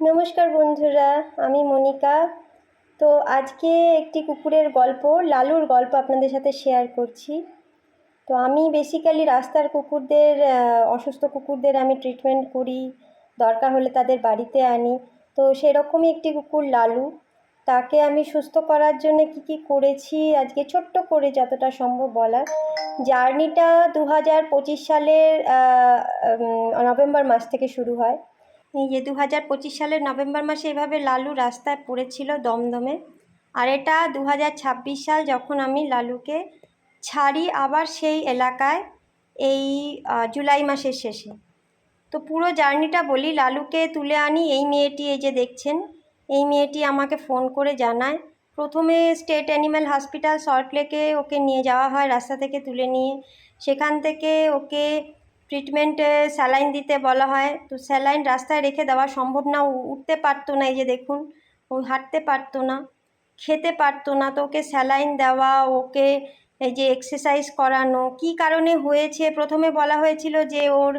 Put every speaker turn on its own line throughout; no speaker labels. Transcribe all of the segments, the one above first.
নমস্কার বন্ধুরা, আমি মনিকা। তো আজকে একটি কুকুরের গল্প, লালুর গল্প আপনাদের সাথে শেয়ার করছি। তো আমি বেসিক্যালি রাস্তার কুকুরদের, অসুস্থ কুকুরদের আমি ট্রিটমেন্ট করি, দরকার হলে তাদের বাড়িতে আনি। তো সেরকমই একটি কুকুর লালু। তাকে আমি সুস্থ করার জন্য কি করেছি আজকে ছোট্ট করে যতটা সম্ভব বলার। জার্নিটা 2025 সালের নভেম্বর মাস থেকে শুরু হয়। এই যে 2025 সালের নভেম্বর মাসে এভাবে লালু রাস্তায় পড়েছিল দমদমে। আর এটা 2026 সাল যখন আমি লালুকে ছাড়ি আবার সেই এলাকায়, এই জুলাই মাসের শেষে। তো পুরো জার্নিটা বলি। লালুকে তুলে আনি, এই মেয়েটি, এই যে দেখছেন, এই মেয়েটি আমাকে ফোন করে জানায়। প্রথমে স্টেট অ্যানিম্যাল হসপিটাল সল্টলেকে ওকে নিয়ে যাওয়া হয়, রাস্তা থেকে তুলে নিয়ে। সেখান থেকে ওকে ট্রিটমেন্টে স্যালাইন দিতে বলা হয়। তো স্যালাইন রাস্তায় রেখে দেওয়া সম্ভব না, উঠতে পারতো না, এই যে দেখুন, ও হাঁটতে পারতো না, খেতে পারতো না। তো ওকে স্যালাইন দেওয়া, ওকে এই যে এক্সারসাইজ করানো। কী কারণে হয়েছে, প্রথমে বলা হয়েছিল যে ওর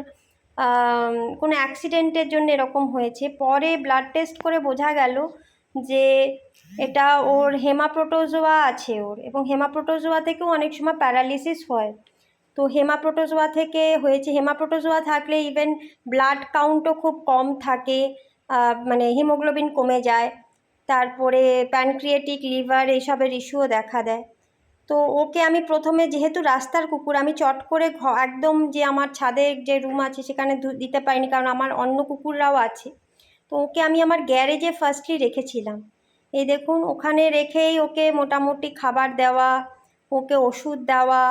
কোনো অ্যাক্সিডেন্টের জন্য এরকম হয়েছে। পরে ব্লাড টেস্ট করে বোঝা গেল যে এটা ওর হেমাপ্রোটোজোয়া আছে ওর, এবং হেমাপ্রোটোজোয়া থেকেও অনেক সময় প্যারালিসিস হয়। তো হেমাপ্রোটোজোয়া থেকে হয়েছে। হেমাপ্রোটোজোয়া থাকলে ইভেন ব্লাড কাউন্টও খুব কম থাকে, মানে হিমোগ্লোবিন কমে যায়। তারপরে প্যানক্রিয়েটিক, লিভার এইসবের ইস্যুও দেখা দেয়। তো ওকে আমি প্রথমে, যেহেতু রাস্তার কুকুর, আমি চট করে একদম যে আমার ছাদে যে রুম আছে সেখানে দিতে পারিনি, কারণ আমার অন্য কুকুররাও আছে। তো ওকে আমি আমার গ্যারেজে ফার্স্টলি রেখেছিলাম। এই দেখুন, ওখানে রেখেই ওকে মোটামুটি খাবার দেওয়া, ওকে ওষুধ দেওয়া,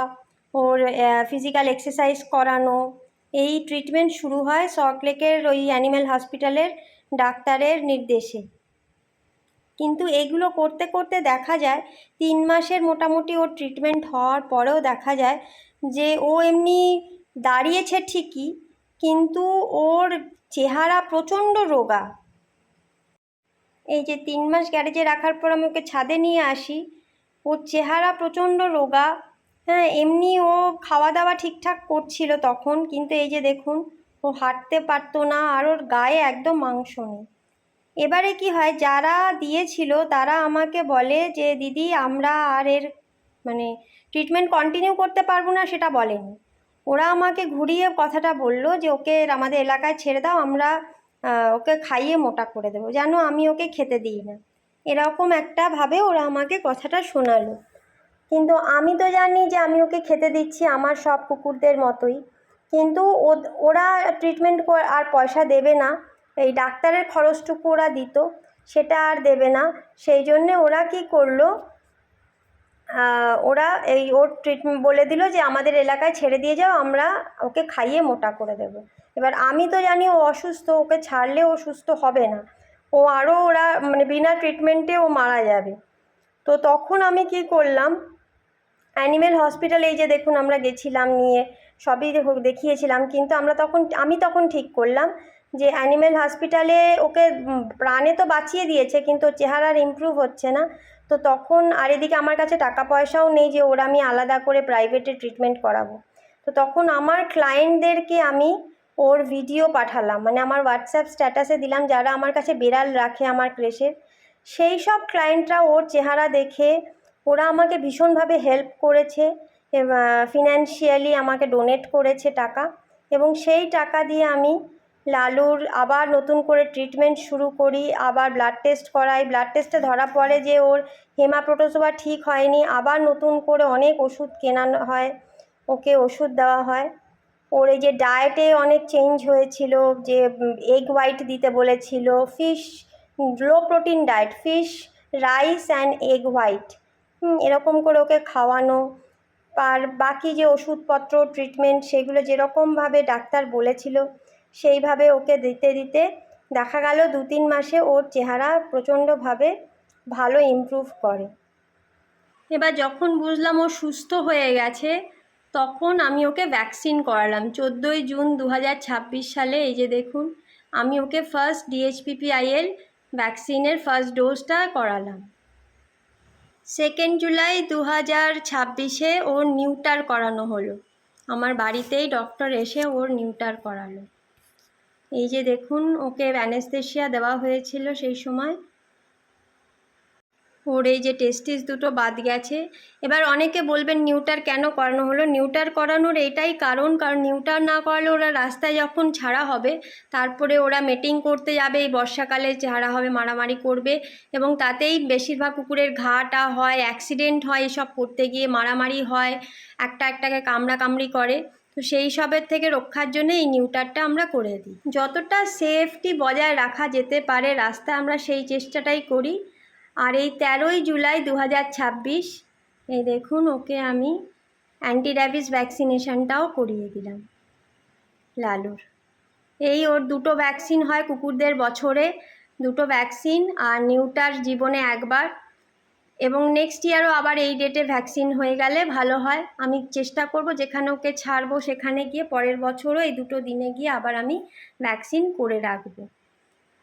ওর ফিজিক্যাল এক্সারসাইজ করানো, এই ট্রিটমেন্ট শুরু হয় সল্টলেকের ওই অ্যানিম্যাল হসপিটালের ডাক্তারের নির্দেশে। কিন্তু এগুলো করতে করতে দেখা যায় 3 মাসের মোটামুটি ওর ট্রিটমেন্ট হওয়ার পরেও দেখা যায় যে ও এমনি দাঁড়িয়েছে ঠিকই, কিন্তু ওর চেহারা প্রচণ্ড রোগা। এই যে 3 মাস গ্যারেজে রাখার পর আমি ওকে ছাদে নিয়ে আসি, ওর চেহারা প্রচণ্ড রোগা। হ্যাঁ, এমনি ও খাওয়া দাওয়া ঠিকঠাক করছিল তখন, কিন্তু এই যে দেখুন, ও হাঁটতে পারতো না, আর ওর গায়ে একদম মাংস নেই। এবারে কি হয়, যারা দিয়েছিল তারা আমাকে বলে যে দিদি, আমরা আর এর মানে ট্রিটমেন্ট কন্টিনিউ করতে পারবো না, সেটা বলেনি। ওরা আমাকে ঘুরিয়ে কথাটা বললো যে ওকে আমাদের এলাকায় ছেড়ে দাও, আমরা ওকে খাইয়ে মোটা করে দেবো, যেন আমি ওকে খেতে দিই না, এরকম একটা ভাবে ওরা আমাকে কথাটা শোনালো। কিন্তু আমি তো জানি যে আমি ওকে খেতে দিচ্ছি আমার সব কুকুরদের মতোই। কিন্তু ওরা ট্রিটমেন্ট আর পয়সা দেবে না, এই ডাক্তারের খরচটুকু ওরা দিত, সেটা আর দেবে না। সেই জন্যে ওরা কি করলো, ওরা এই ওর ট্রিটমেন্ট বলে দিল যে আমাদের এলাকায় ছেড়ে দিয়ে যাও, আমরা ওকে খাইয়ে মোটা করে দেব। এবার আমি তো জানি ও অসুস্থ, ওকে ছাড়লে ও সুস্থ হবে না, ও আরও ওরা মানে বিনা ট্রিটমেন্টে ও মারা যাবে। তো তখন আমি কি করলাম, অ্যানিম্যাল হসপিটালে, এই যে দেখুন, আমরা গেছিলাম নিয়ে, সবই দেখিয়েছিলাম, কিন্তু আমি তখন ঠিক করলাম যে অ্যানিম্যাল হসপিটালে ওকে প্রাণে তো বাঁচিয়ে দিয়েছে, কিন্তু ওর চেহারার ইমপ্রুভ হচ্ছে না। তো তখন, আর এদিকে আমার কাছে টাকা পয়সাও নেই যে ওর আমি আলাদা করে প্রাইভেটে ট্রিটমেন্ট করাবো। তো তখন আমার ক্লায়েন্টদেরকে আমি ওর ভিডিও পাঠালাম, মানে আমার হোয়াটসঅ্যাপ স্ট্যাটাসে দিলাম, যারা আমার কাছে বিড়াল রাখে আমার ক্রেশের, সেই সব ক্লায়েন্টরা ওর চেহারা দেখে ওরা আমাকে ভীষণভাবে হেল্প করেছে, ফিনান্সিয়ালি আমাকে ডোনেট করেছে টাকা, এবং সেই টাকা দিয়ে আমি লালুর আবার নতুন করে ট্রিটমেন্ট শুরু করি, আবার ব্লাড টেস্ট করাই। ব্লাড টেস্টে ধরা পড়ে যে ওর হেমাপ্রোটোজোয়া ঠিক হয়নি, আবার নতুন করে অনেক ওষুধ কেনানো হয়, ওকে ওষুধ দেওয়া হয়। ওর এই যে ডায়েটে অনেক চেঞ্জ হয়েছিল, যে এগ হোয়াইট দিতে বলেছিল, fish, low protein diet, fish, rice and egg white, এরকম করে ওকে খাওয়ানো। আর বাকি যে ওষুধপত্র, ট্রিটমেন্ট, সেগুলো যেরকমভাবে ডাক্তার বলেছিল সেইভাবে ওকে দিতে দিতে দেখা গেল 2-3 মাসে ওর চেহারা প্রচণ্ডভাবে ভালো ইমপ্রুভ করে। এবার যখন বুঝলাম ও সুস্থ হয়ে গেছে, তখন আমি ওকে ভ্যাকসিন করালাম 14ই জুন 2026 সালে। এই যে দেখুন, আমি ওকে ফার্স্ট DHPPIL ভ্যাকসিনের ফার্স্ট ডোজটা করালাম। 2 জুলাই 2026-এ ওর নিউটার করানো হলো, আমার বাড়িতেই ডক্টর এসে ওর নিউটার করালো। এই যে দেখুন, ওকে অ্যানেস্থেশিয়া দেওয়া হয়েছিল সেই সময়। ওর এই যে টেস্টিস দুটো বাদ গেছে। এবার অনেকে বলবেন নিউটার কেন করানো হলো। নিউটার করানোর এটাই কারণ নিউটার না করালে ওরা রাস্তায় যখন ছাড়া হবে, তারপরে ওরা মেটিং করতে যাবে, এই বর্ষাকালে ছাড়া হবে, মারামারি করবে, এবং তাতেই বেশিরভাগ কুকুরের ঘাটা হয়, অ্যাক্সিডেন্ট হয়, এসব করতে গিয়ে মারামারি হয়, একটাকে কামড়াকামড়ি করে। তো সেই সবের থেকে রক্ষার জন্য এই নিউটারটা আমরা করে দিই। যতটা সেফটি বজায় রাখা যেতে পারে রাস্তায়, আমরা সেই চেষ্টাটাই করি। আর এই 13ই জুলাই 2026 এই দেখুন, ওকে আমি অ্যান্টি র্যাবিস ভ্যাকসিনেশনটাও করিয়ে দিলাম লালুর। এই ওর দুটো ভ্যাকসিন হয় কুকুরদের বছরে, দুটো ভ্যাকসিন, আর নিউটার জীবনে একবার, এবং নেক্সট ইয়ারও আবার এই ডেটে ভ্যাকসিন হয়ে গেলে ভালো হয়। আমি চেষ্টা করব যেখানে ওকে ছাড়বো সেখানে গিয়ে পরের বছরও এই দুটো দিনে গিয়ে আবার আমি ভ্যাকসিন করে রাখবো।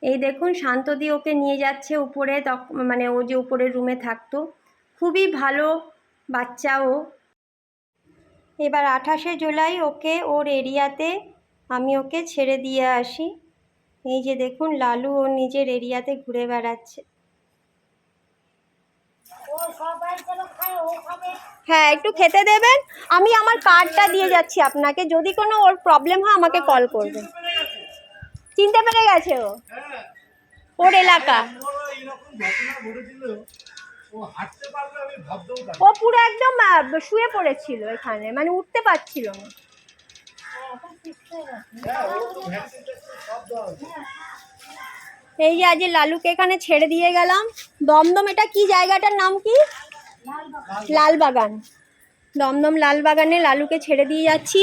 এই দেখুন, শান্তদি ওকে নিয়ে যাচ্ছে উপরে, মানে ও যে উপরের রুমে থাকতো। খুবই ভালো বাচ্চা ও। এবার 28শে জুলাই ওকে ওর এরিয়াতে আমি ওকে ছেড়ে দিয়ে আসি। এই যে দেখুন, লালু ওর নিজের এরিয়াতে ঘুরে বেড়াচ্ছে। হ্যাঁ, একটু খেতে দেবেন। আমি আমার কার্ডটা দিয়ে যাচ্ছি আপনাকে, যদি কোনো ওর প্রবলেম হয় আমাকে কল করবেন। চিনতে পেরে গেছে ও, ওর এলাকা। ও পুরো একদম শুয়ে পড়েছিল এখানে, মানে উঠতে পারছিল না। এই যে আজ লালুকে এখানে ছেড়ে দিয়ে গেলাম দমদম। এটা কি জায়গাটার নাম কি? লালবাগান। দমদম লালবাগানে লালুকে ছেড়ে দিয়ে যাচ্ছি।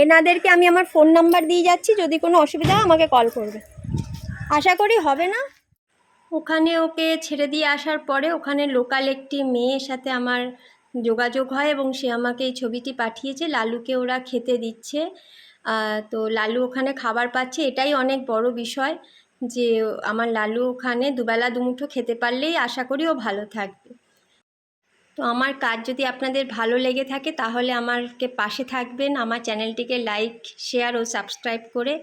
এনাদেরকে আমি আমার ফোন নাম্বার দিয়ে যাচ্ছি, যদি কোনো অসুবিধা হয় আমাকে কল করবে। আশা করি হবে না। ওখানে ওকে ছেড়ে দিয়ে আসার পরে ওখানে লোকাল একটি মেয়ের সাথে আমার যোগাযোগ হয়, এবং সে আমাকে এই ছবিটি পাঠিয়েছে। লালুকে ওরা খেতে দিচ্ছে, তো লালু ওখানে খাবার পাচ্ছে, এটাই অনেক বড় বিষয় যে আমার লালু ওখানে দুবেলা দুমুঠো খেতে পারলেই আশা করি ও ভালো থাকবে। তো আমার কাজ যদি আপনাদের ভালো লেগে থাকে তাহলে আমাকে পাশে থাকবেন, আমার চ্যানেলটিকে লাইক, শেয়ার ও সাবস্ক্রাইব করে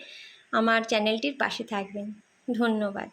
আমার চ্যানেলটির পাশে থাকবেন। ধন্যবাদ।